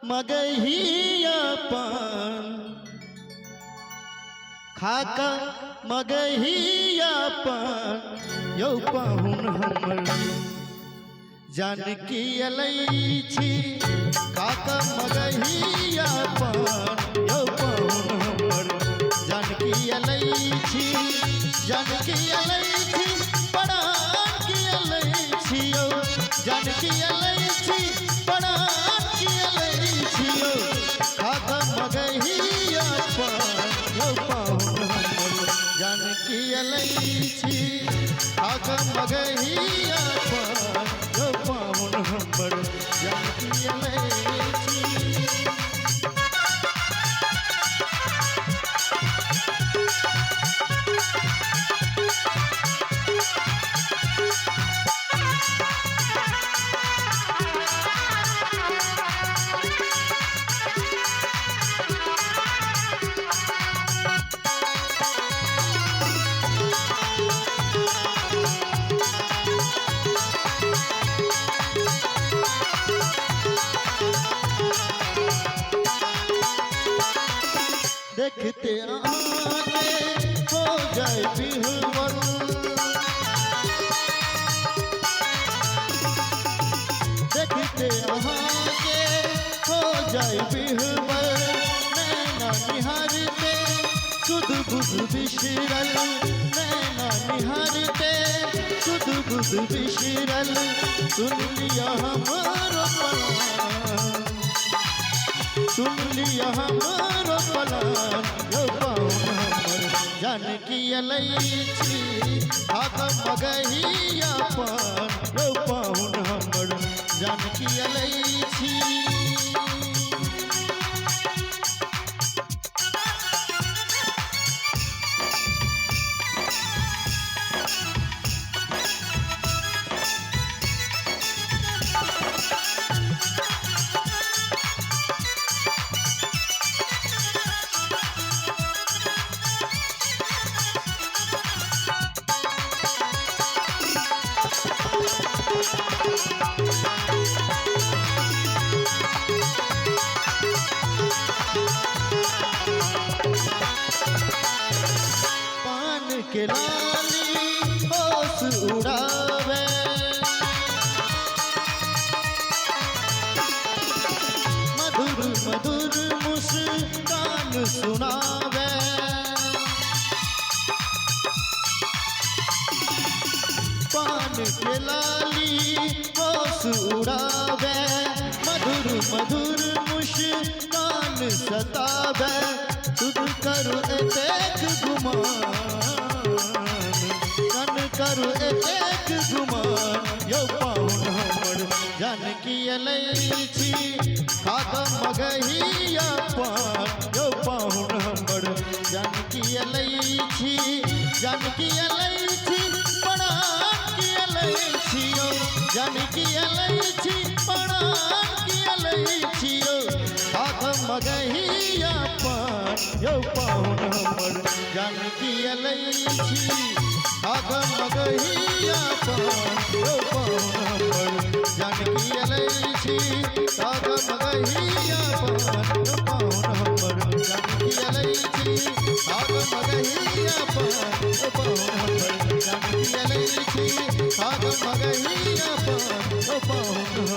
मगहियापन खाका मगहियापन यौ पाहुन हमर जानकी अलैछि खाका मगहियापन यौ पाहुन हमर जानकी अलैछि जानकी अलैछि प्राण की अलैछि यौ जानकी अलैछि प्राण की अलैछि यौ खाका मगहियापन यौ पाहुन हमर जानकी अलैछि खाका मगहियापन यौ पाहुन हमर जानकी अलैछि। देखते आगे हो जाए बिहुवल देखते आगे हो जाए बिहुवल नैना निहारते सुध बुध बिशरल नैना निहारते सुध बुध बिशरल सुन लिया हमारो पलान सुन लिया हमारो पलान यौ पाहुन हमर जानकी अलैछि खाका मगहियापन यौ पाहुन हमर जानकी अलैछि। के लाली होश उड़ावे मधुर मधुर मुस्कान सुनावे पान के लाली होश उड़ावे मधुर मधुर मुस्कान सतावे तुद करो देख गुमान करो एक गुमान यौ पाहुन हमर जानकी अलैछि खाका मगहियापन यौ पाहुन हमर जानकी अलैछि जानकी अलैछि प्राण की अलैछि यौ जानकी अलैछि प्राण की अलैछि यौ खाका मगहियापन यौ पाहुन हमर जानकी अलैछि खाका मगहियापन यौ पाहुन हमर जानकी अलैछि खाका मगहियापन यौ पाहुन हमर जानकी अलैछि खाका मगहियापन यौ पाहुन हमर जानकी अलैछि खाका मगहियापन यौ पाहुन